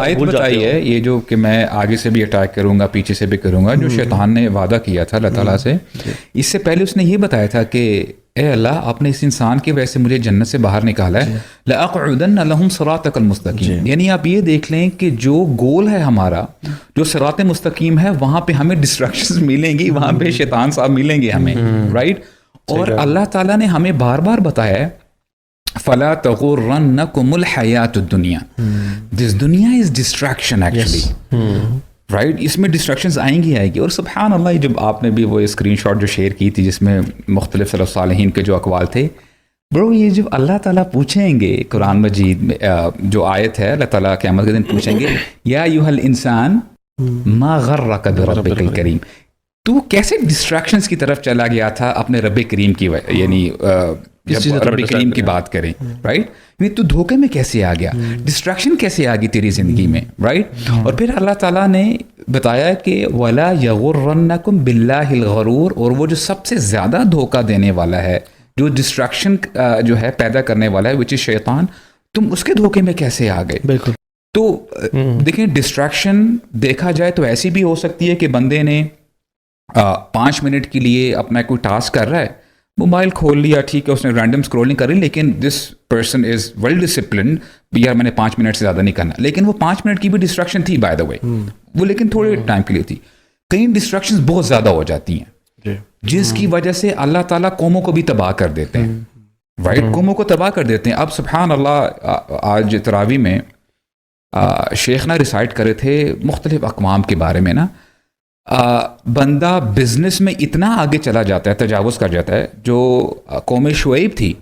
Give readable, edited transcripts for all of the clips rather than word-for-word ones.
آیت بتائی ہے یہ جو کہ میں آگے سے بھی اٹیک کروں گا پیچھے سے بھی کروں گا، جو شیطان نے وعدہ کیا تھا اللہ تعالیٰ سے، اس سے پہلے اس نے یہ بتایا تھا کہ اے اللہ آپ نے اس انسان کی وجہ سے مجھے جنت سے باہر نکالا ہے، لَأَقْعُدَنَّ لَهُمْ صِرَاطَكَ الْمُسْتَقِيمَ، یعنی آپ یہ دیکھ لیں کہ جو گول ہے ہمارا، جو صراط مستقیم ہے، وہاں پہ ہمیں ڈسٹریکشنز ملیں گی، وہاں پہ شیطان صاحب ملیں گے ہمیں، رائٹ؟ اور اللہ تعالیٰ نے ہمیں بار بار بتایا ہے فَلَا تَغُرَّنَّكُمُ الْحَيَاةُ الدُّنْيَا، دس دنیا از ڈسٹریکشن ایکچولی، رائٹ؟ اس میں ڈسٹریکشنز آئیں گی اور سبحان اللہ، جب آپ نے بھی وہ اسکرین شاٹ جو شیئر کی تھی جس میں مختلف سلف صالحین کے جو اقوال تھے، برو یہ جب اللہ تعالیٰ پوچھیں گے قرآن مجید میں جو آیت ہے، اللہ تعالیٰ قیامت کے دن پوچھیں گے یا ایھا الانسان ما غرک بربک الکریم، تو کیسے ڈسٹریکشنز کی طرف چلا گیا تھا اپنے رب کریم کی یعنی جب رب کریم کی بات کریں، رائٹ؟ یعنی تو دھوکے میں کیسے آ گیا، ڈسٹریکشن کیسے آ گئی تیری زندگی میں، رائٹ؟ اور پھر اللہ تعالیٰ نے بتایا کہ وَلَا يَغُرَّنَّكُمْ بِاللَّهِ الْغَرُورُ، اور وہ جو سب سے زیادہ دھوکہ دینے والا ہے، جو ڈسٹریکشن جو ہے پیدا کرنے والا ہے وچ از شیطان، تم اس کے دھوکے میں کیسے آ گئے؟ بالکل. تو دیکھیں ڈسٹریکشن دیکھا جائے تو ایسی بھی ہو سکتی ہے کہ بندے نے 5 منٹ کے لیے اپنا کوئی ٹاسک کر رہا ہے، موبائل کھول لیا، ٹھیک ہے، اس نے رینڈم اسکرولنگ کر لی، لیکن this person is well disciplined, یار میں نے 5 منٹ سے زیادہ نہیں کرنا، لیکن وہ 5 منٹ کی بھی ڈسٹریکشن تھی بائی دا وے، وہ لیکن تھوڑے ٹائم کے لیے تھی. کئی ڈسٹریکشنز بہت زیادہ ہو جاتی ہیں جس کی وجہ سے اللہ تعالیٰ قوموں کو بھی تباہ کر دیتے ہیں، رائٹ؟ قوموں کو تباہ کر دیتے ہیں. اب سبحان اللہ، آج تراوی میں شیخ نہ ریسائٹ کرے تھے مختلف اقوام کے بارے میں نا، بندہ بزنس میں اتنا آگے چلا جاتا ہے، تجاوز کر جاتا ہے. جو قوم شعیب تھی،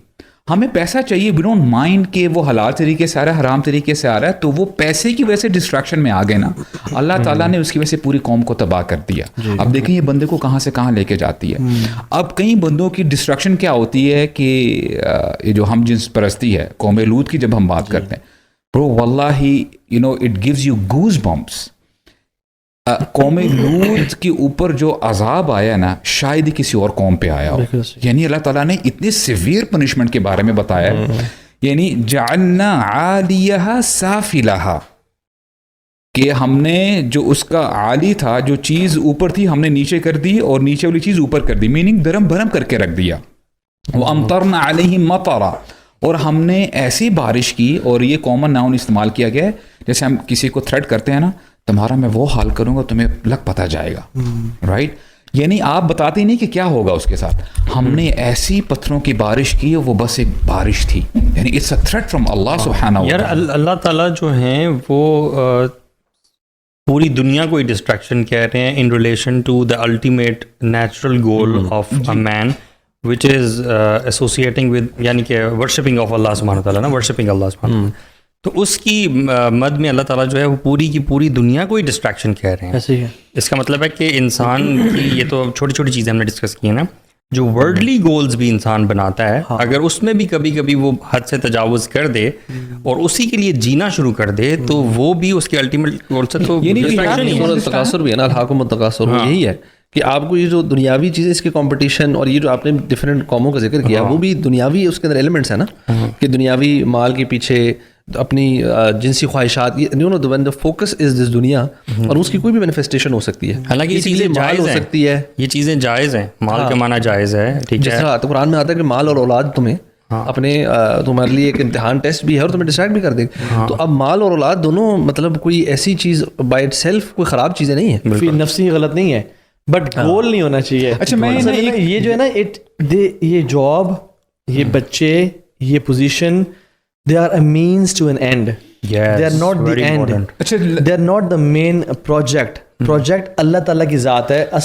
ہمیں پیسہ چاہیے، وی ڈونٹ مائنڈ کہ وہ حلال طریقے سے آ رہا ہے حرام طریقے سے آ رہا ہے، تو وہ پیسے کی وجہ سے ڈسٹریکشن میں آ گئے نا، اللہ تعالیٰ نے اس کی وجہ سے پوری قوم کو تباہ کر دیا. اب دیکھیں یہ بندے کو کہاں سے کہاں لے کے جاتی ہے. اب کئی بندوں کی ڈسٹریکشن کیا ہوتی ہے کہ یہ جو ہم جنس پرستی ہے، قوم لوط کی جب ہم بات کرتے ہیں، برو واللہ you know it gives you goosebumps. قوم لوط کے اوپر جو عذاب آیا نا، شاید ہی کسی اور قوم پہ آیا ہو. یعنی اللہ تعالیٰ نے اتنی سیویئر پنشمنٹ کے بارے میں بتایا، یعنی جعلنا عالیہا سافلہا، کہ ہم نے جو اس کا عالی تھا، جو چیز اوپر تھی ہم نے نیچے کر دی، اور نیچے والی چیز اوپر کر دی، میننگ درم بھرم کر کے رکھ دیا. وامطرنا علیہم مطرا، اور ہم نے ایسی بارش کی، اور یہ کامن ناؤن استعمال کیا گیا ہے، جیسے ہم کسی کو تھریٹ کرتے ہیں نا، تمہارا میں وہ حال کروں گا تمہیں لگ پتہ جائے گا، رائٹ؟ یعنی آپ بتاتے نہیں کہ کیا ہوگا اس کے ساتھ. ہم نے ایسی پتھروں کی بارش کی، وہ بس ایک بارش تھی، یعنی اٹس اے تھریٹ فرام اللہ سبحانہ و تعالی. یار اللہ تعالیٰ جو ہیں وہ پوری دنیا کو ڈسٹریکشن کہہ رہے ہیں in relation to the ultimate natural goal of a man which is associating with, یعنی کہ ورشپنگ آف اللہ سبحانہ تعالیٰ نا، ورشپنگ اللہ سبحانہ. تو اس کی مد میں اللہ تعالیٰ جو ہے وہ پوری کی پوری دنیا کو ہی ڈسٹریکشن کہہ رہے ہیں. ایسے ہی ہے. اس کا مطلب ہے کہ انسان کی یہ تو چھوٹی چھوٹی چیزیں ہم نے ڈسکس کی ہیں نا، جو ورلڈلی گولز بھی انسان بناتا ہے، اگر اس میں بھی کبھی کبھی وہ حد سے تجاوز کر دے اور اسی کے لیے جینا شروع کر دے، تو وہ بھی اس کے الٹیمیٹ گول سے تو تقاصر بھی ہے نا، الحاکم التکاثر، یہی ہے کہ آپ کو یہ جو دنیاوی چیزیں، اس کے کمپٹیشن، اور یہ جو آپ نے ڈفرینٹ قوموں کا ذکر کیا، وہ بھی دنیاوی اس کے اندر ایلیمنٹس ہیں نا، کہ دنیاوی مال کے پیچھے اپنی جنسی خواہشات، when the focus is this دنیا، اور اس کی کوئی بھی مینیفیسٹیشن ہو سکتی ہے. حالانکہ یہ چیزیں جائز ہو سکتی ہے، یہ چیزیں جائز ہیں، مال کمانا جائز ہے، ٹھیک ہے. جس طرح قرآن میں آتا ہے کہ مال اور اولاد تمہیں اپنے تمہارے لیے ایک امتحان ٹیسٹ بھی ہے اور تمہیں ڈسٹریکٹ بھی کر دے. تو اب مال اور اولاد دونوں مطلب کوئی ایسی چیز بائی اٹ سیلف کوئی خراب چیزیں نہیں ہے، فی نفسی غلط نہیں ہے، بٹ گول نہیں ہونا چاہیے. اچھا میں یہ جو ہے نا، یہ جاب، یہ بچے، یہ position, they are a means to an end. They are not the end. They are not the main project. اللہ تعالیٰ کی ذات ہے.